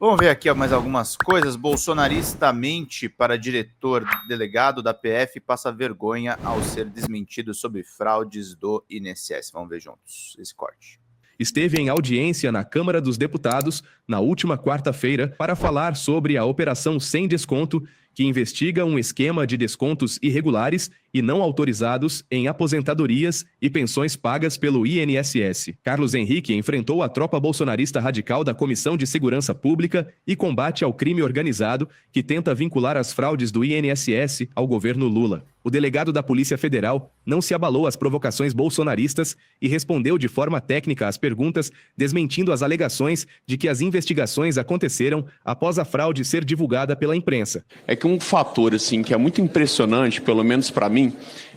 Vamos ver aqui mais algumas coisas. Bolsonarista mente para diretor delegado da PF e passa vergonha ao ser desmentido sobre fraudes do INSS. Vamos ver juntos esse corte. Esteve em audiência na Câmara dos Deputados na última quarta-feira para falar sobre a Operação Sem Desconto, que investiga um esquema de descontos irregulares e não autorizados em aposentadorias e pensões pagas pelo INSS. Carlos Henrique enfrentou a tropa bolsonarista radical da Comissão de Segurança Pública e Combate ao Crime Organizado, que tenta vincular as fraudes do INSS ao governo Lula. O delegado da Polícia Federal não se abalou às provocações bolsonaristas e respondeu de forma técnica às perguntas, desmentindo as alegações de que as investigações aconteceram após a fraude ser divulgada pela imprensa. É que um fator assim que é muito impressionante, pelo menos para mim,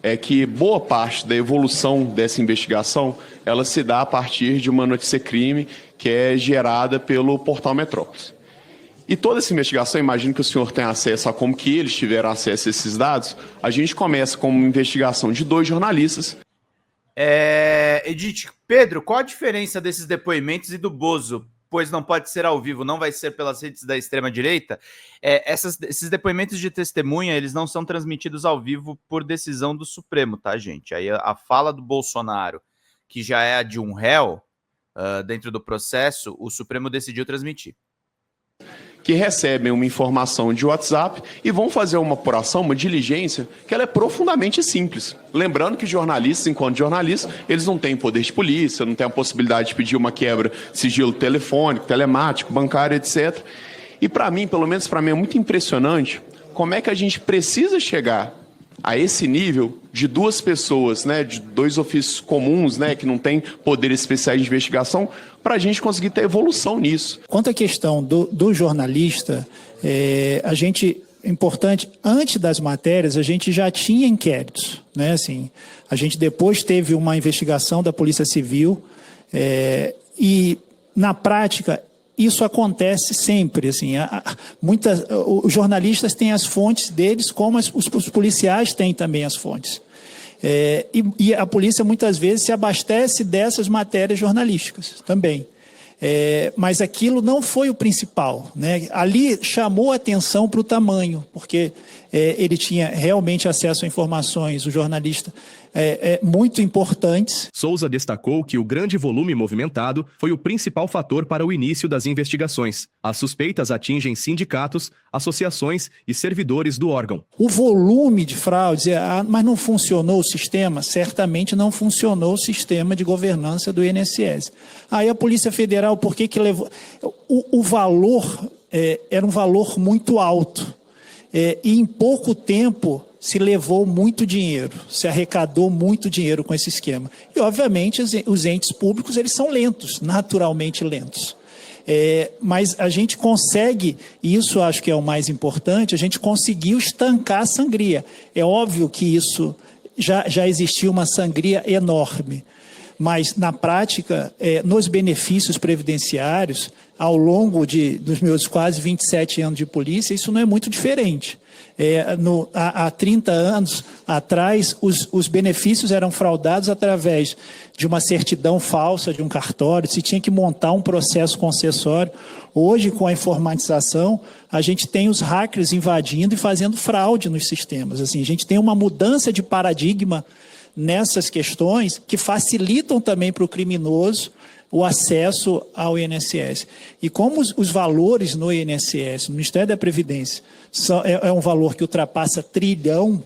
é que boa parte da evolução dessa investigação ela se dá a partir de uma notícia-crime que é gerada pelo portal Metrópolis. E toda essa investigação, imagino que o senhor tem acesso a como que eles tiveram acesso a esses dados, a gente começa com uma investigação de 2 jornalistas. Edith, Pedro, qual a diferença desses depoimentos e do Bozo? Pois não pode ser ao vivo, não vai ser pelas redes da extrema-direita. Esses depoimentos de testemunha, eles não são transmitidos ao vivo por decisão do Supremo, tá, gente? Aí a fala do Bolsonaro, que já é a de um réu dentro do processo, o Supremo decidiu transmitir. Que recebem uma informação de WhatsApp e vão fazer uma apuração, uma diligência, que ela é profundamente simples. Lembrando que jornalistas, enquanto jornalistas, eles não têm poder de polícia, não têm a possibilidade de pedir uma quebra de sigilo telefônico, telemático, bancário, etc. E para mim, pelo menos para mim, é muito impressionante como é que a gente precisa chegar a esse nível de 2 pessoas, né, de 2 ofícios comuns, né, que não têm poderes especiais de investigação, para a gente conseguir ter evolução nisso. Quanto à questão do jornalista, importante, antes das matérias, a gente já tinha inquéritos, né, assim, a gente depois teve uma investigação da Polícia Civil e, na prática, isso acontece sempre, assim, os jornalistas têm as fontes deles, como os policiais têm também as fontes. E a polícia muitas vezes se abastece dessas matérias jornalísticas também. Mas aquilo não foi o principal, né? Ali chamou a atenção para o tamanho, porque ele tinha realmente acesso a informações, o jornalista, muito importantes. Souza destacou que o grande volume movimentado foi o principal fator para o início das investigações. As suspeitas atingem sindicatos, associações e servidores do órgão. O volume de fraudes, mas não funcionou o sistema? Certamente não funcionou o sistema de governança do INSS. Aí a Polícia Federal, por que levou? O valor era um valor muito alto. E em pouco tempo se levou muito dinheiro, se arrecadou muito dinheiro com esse esquema. E, obviamente, os entes públicos eles são lentos, naturalmente lentos. Mas a gente consegue, e isso acho que é o mais importante, a gente conseguiu estancar a sangria. É óbvio que isso já existia uma sangria enorme, mas na prática, nos benefícios previdenciários, ao longo dos meus quase 27 anos de polícia, isso não é muito diferente. Há 30 anos atrás, os benefícios eram fraudados através de uma certidão falsa de um cartório, se tinha que montar um processo concessório. Hoje, com a informatização, a gente tem os hackers invadindo e fazendo fraude nos sistemas. Assim, a gente tem uma mudança de paradigma nessas questões que facilitam também para o criminoso o acesso ao INSS. E como os valores no INSS, no Ministério da Previdência, é um valor que ultrapassa trilhão,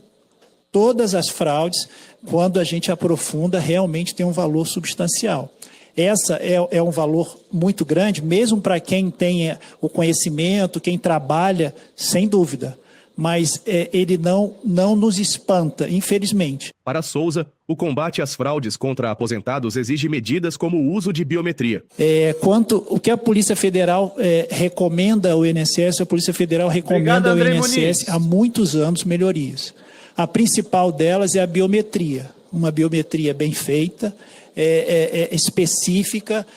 todas as fraudes, quando a gente aprofunda, realmente tem um valor substancial. Essa é um valor muito grande, mesmo para quem tem o conhecimento, quem trabalha, sem dúvida. Mas ele não nos espanta, infelizmente. Para Souza, o combate às fraudes contra aposentados exige medidas como o uso de biometria. O que a Polícia Federal recomenda ao INSS, a Polícia Federal recomenda ao INSS há muitos anos melhorias. A principal delas é a biometria, uma biometria bem feita, específica,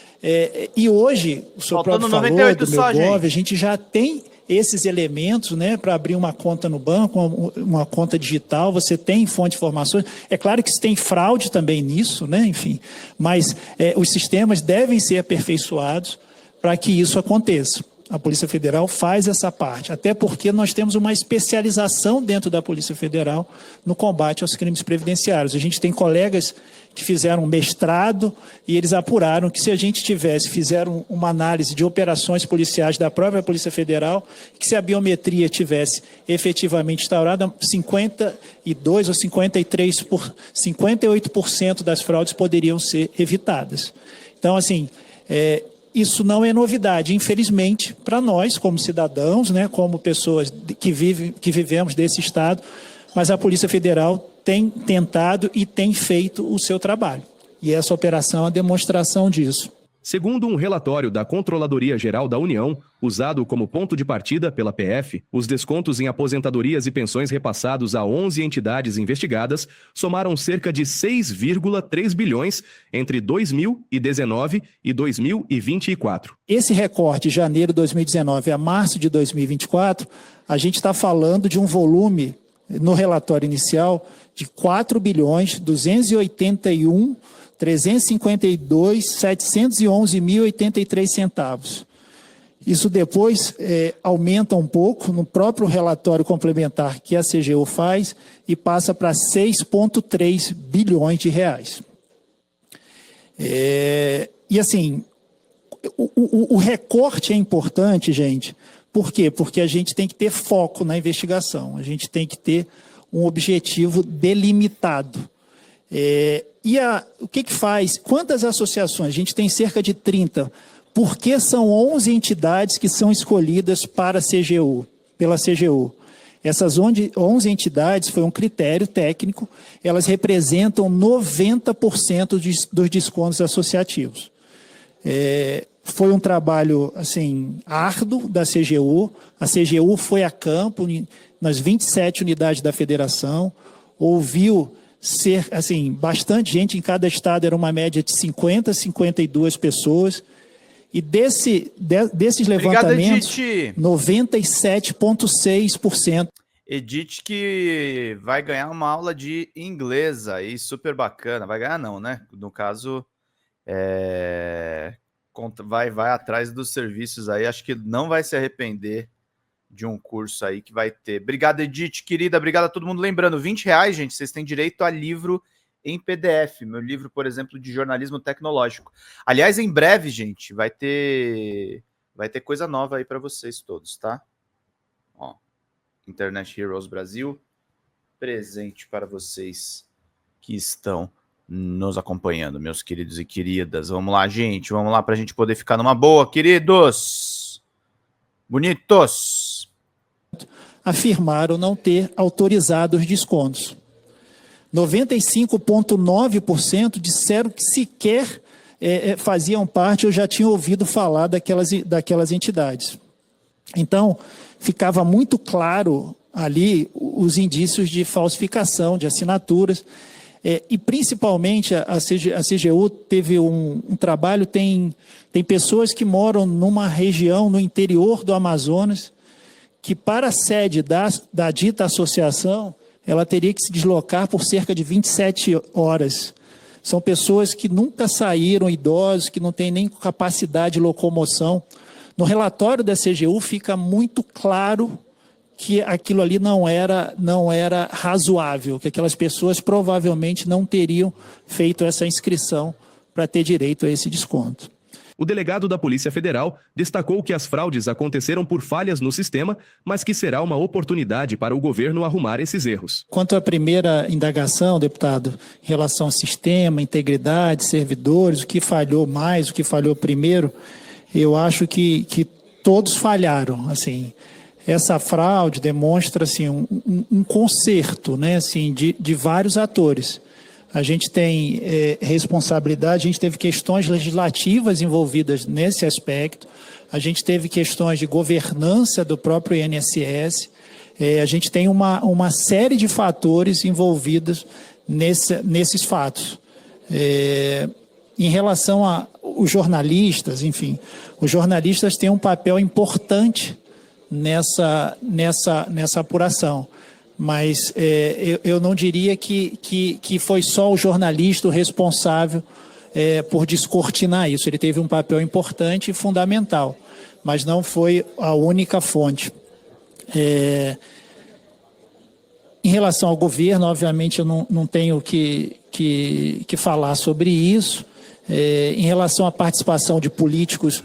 e hoje, o senhor próprio falou do meu Gov, a gente já tem esses elementos, né, para abrir uma conta no banco, uma conta digital, você tem fonte de informações. É claro que tem fraude também nisso, né, enfim, mas os sistemas devem ser aperfeiçoados para que isso aconteça. A Polícia Federal faz essa parte, até porque nós temos uma especialização dentro da Polícia Federal no combate aos crimes previdenciários. A gente tem colegas que fizeram mestrado e eles apuraram que se a gente fizeram uma análise de operações policiais da própria Polícia Federal, que se a biometria tivesse efetivamente instaurada, 52 ou 58% das fraudes poderiam ser evitadas. Então, assim, isso não é novidade, infelizmente, para nós, como cidadãos, né, como pessoas que vivemos desse Estado, mas a Polícia Federal tem tentado e tem feito o seu trabalho. E essa operação é a demonstração disso. Segundo um relatório da Controladoria Geral da União, usado como ponto de partida pela PF, os descontos em aposentadorias e pensões repassados a 11 entidades investigadas somaram cerca de 6,3 bilhões entre 2019 e 2024. Esse recorte de janeiro de 2019 a março de 2024, a gente está falando de um volume, no relatório inicial, de 4.281.352.711.083 centavos. Isso depois aumenta um pouco no próprio relatório complementar que a CGU faz e passa para 6,3 bilhões de reais. E assim, o recorte é importante, gente. Por quê? Porque a gente tem que ter foco na investigação, a gente tem que ter um objetivo delimitado. O que faz? Quantas associações? A gente tem cerca de 30. Por que são 11 entidades que são escolhidas para a CGU, pela CGU? Essas 11 entidades foi um critério técnico, elas representam 90% dos descontos associativos. Foi um trabalho assim, árduo da CGU. A CGU foi a campo nas 27 unidades da federação, ouviu assim, bastante gente, em cada estado era uma média de 50, 52 pessoas, e desses levantamentos, 97,6%. Edith, que vai ganhar uma aula de inglês aí, super bacana. Vai ganhar não, né? No caso, vai atrás dos serviços aí, acho que não vai se arrepender de um curso aí que vai ter. Obrigado, Edith, querida, obrigado a todo mundo. Lembrando, R$20, gente, vocês têm direito a livro em PDF, meu livro, por exemplo, de jornalismo tecnológico. Aliás, em breve, gente, vai ter coisa nova aí para vocês todos, tá? Ó, Internet Heroes Brasil, presente para vocês que estão nos acompanhando, meus queridos e queridas. Vamos lá, gente, vamos lá para a gente poder ficar numa boa, queridos, bonitos. Afirmaram não ter autorizado os descontos. 95,9% disseram que sequer faziam parte ou já tinham ouvido falar daquelas entidades. Então, ficava muito claro ali os indícios de falsificação de assinaturas, e principalmente a CGU teve um trabalho, tem pessoas que moram numa região no interior do Amazonas, que para a sede da dita associação, ela teria que se deslocar por cerca de 27 horas. São pessoas que nunca saíram, idosos, que não têm nem capacidade de locomoção. No relatório da CGU fica muito claro que aquilo ali não era razoável, que aquelas pessoas provavelmente não teriam feito essa inscrição para ter direito a esse desconto. O delegado da Polícia Federal destacou que as fraudes aconteceram por falhas no sistema, mas que será uma oportunidade para o governo arrumar esses erros. Quanto à primeira indagação, deputado, em relação ao sistema, integridade, servidores, o que falhou mais, o que falhou primeiro, eu acho que todos falharam. Assim, essa fraude demonstra assim, um conserto, né, assim, de vários atores. A gente tem responsabilidade, a gente teve questões legislativas envolvidas nesse aspecto, a gente teve questões de governança do próprio INSS, a gente tem uma série de fatores envolvidos nesses fatos. Em relação aos jornalistas, enfim, os jornalistas têm um papel importante nessa apuração. Mas eu não diria que foi só o jornalista o responsável por descortinar isso. Ele teve um papel importante e fundamental. mas não foi a única fonte. Em relação ao governo, obviamente eu não tenho que falar sobre isso. Em relação à participação de políticos,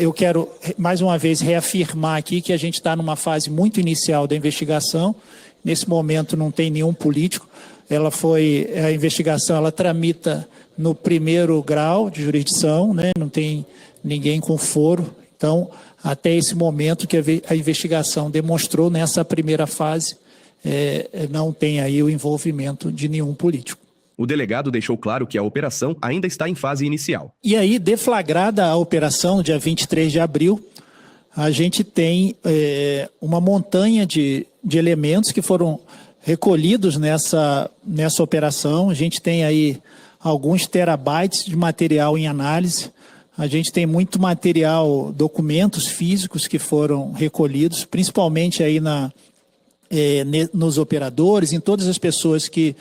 eu quero mais uma vez reafirmar aqui que a gente está numa fase muito inicial da investigação. Nesse momento não tem nenhum político. A investigação ela tramita no primeiro grau de jurisdição, né? Não tem ninguém com foro. Então, até esse momento que a investigação demonstrou nessa primeira fase, não tem aí o envolvimento de nenhum político. O delegado deixou claro que a operação ainda está em fase inicial. E aí, deflagrada a operação, no dia 23 de abril, a gente tem uma montanha de elementos que foram recolhidos nessa operação. A gente tem aí alguns terabytes de material em análise. A gente tem muito material, documentos físicos que foram recolhidos, principalmente aí nos operadores, em todas as pessoas que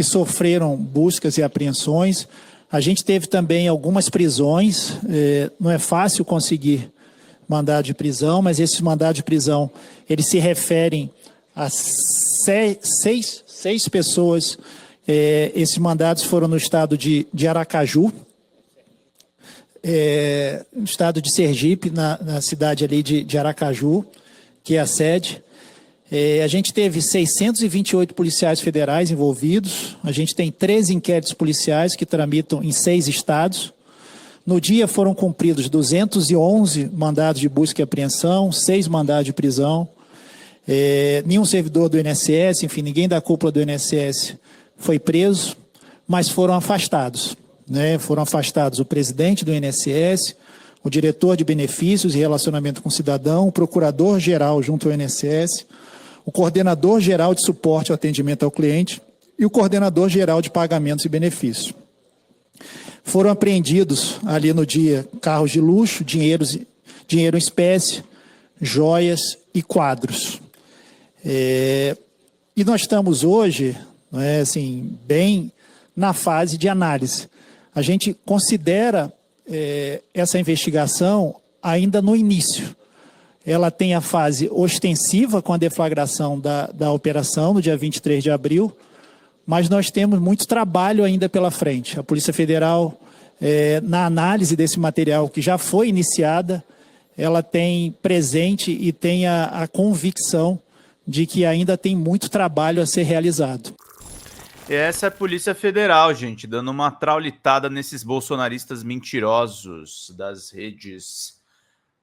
sofreram buscas e apreensões. A gente teve também algumas prisões. Não é fácil conseguir mandado de prisão, mas esses mandados de prisão, eles se referem a seis pessoas. Esses mandados foram no estado de Aracaju, no estado de Sergipe, na cidade ali de Aracaju, que é a sede. A gente teve 628 policiais federais envolvidos, a gente tem 13 inquéritos policiais que tramitam em 6 estados. No dia foram cumpridos 211 mandados de busca e apreensão, 6 mandados de prisão. Nenhum servidor do INSS, enfim, ninguém da cúpula do INSS foi preso, mas foram afastados. Foram afastados o presidente do INSS, o diretor de benefícios e relacionamento com o cidadão, o procurador-geral junto ao INSS, o coordenador-geral de suporte ao atendimento ao cliente e o coordenador-geral de pagamentos e benefícios. Foram apreendidos ali no dia carros de luxo, dinheiro em espécie, joias e quadros. E nós estamos hoje, bem na fase de análise. A gente considera essa investigação ainda no início. Ela tem a fase ostensiva com a deflagração da operação no dia 23 de abril, mas nós temos muito trabalho ainda pela frente. A Polícia Federal, na análise desse material que já foi iniciada, ela tem presente e tem a convicção de que ainda tem muito trabalho a ser realizado. Essa é a Polícia Federal, gente, dando uma traulitada nesses bolsonaristas mentirosos das redes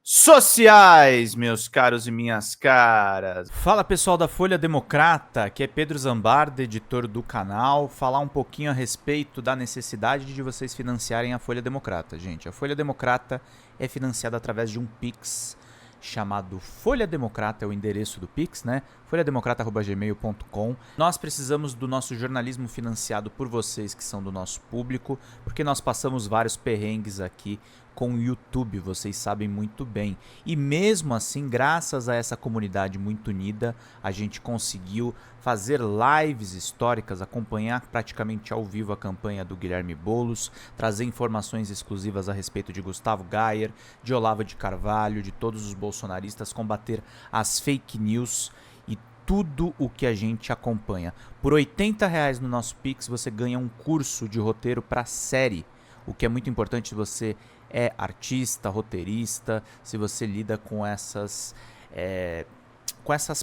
sociais, meus caros e minhas caras. Fala, pessoal da Folha Democrata, que é Pedro Zambarda, editor do canal, falar um pouquinho a respeito da necessidade de vocês financiarem a Folha Democrata, gente. A Folha Democrata é financiada através de um Pix chamado Folha Democrata, é o endereço do Pix, né? folhademocrata@gmail.com. Nós precisamos do nosso jornalismo financiado por vocês que são do nosso público, porque nós passamos vários perrengues aqui com o YouTube, vocês sabem muito bem. E mesmo assim, graças a essa comunidade muito unida, a gente conseguiu fazer lives históricas, acompanhar praticamente ao vivo a campanha do Guilherme Boulos, trazer informações exclusivas a respeito de Gustavo Gayer, de Olavo de Carvalho, de todos os bolsonaristas, combater as fake news e tudo o que a gente acompanha. Por R$80 no nosso Pix, você ganha um curso de roteiro para série, o que é muito importante se você é artista, roteirista, se você lida com essas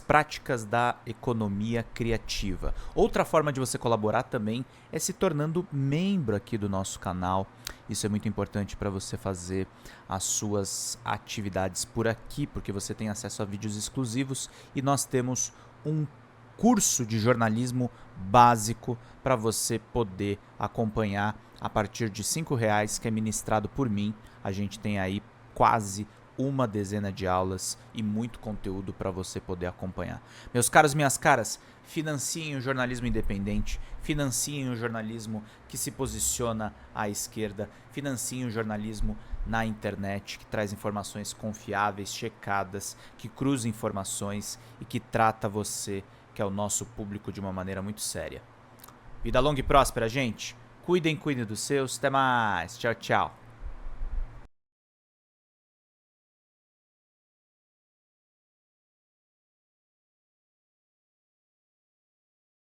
práticas da economia criativa. Outra forma de você colaborar também é se tornando membro aqui do nosso canal. Isso é muito importante para você fazer as suas atividades por aqui, porque você tem acesso a vídeos exclusivos e nós temos um curso de jornalismo básico para você poder acompanhar a partir de R$5, que é ministrado por mim. A gente tem aí quase uma dezena de aulas e muito conteúdo para você poder acompanhar. Meus caros, minhas caras, financiem o jornalismo independente, financiem o jornalismo que se posiciona à esquerda, financiem o jornalismo na internet, que traz informações confiáveis, checadas, que cruza informações e que trata você, que é o nosso público, de uma maneira muito séria. Vida longa e próspera, gente. Cuidem dos seus. Até mais. Tchau, tchau.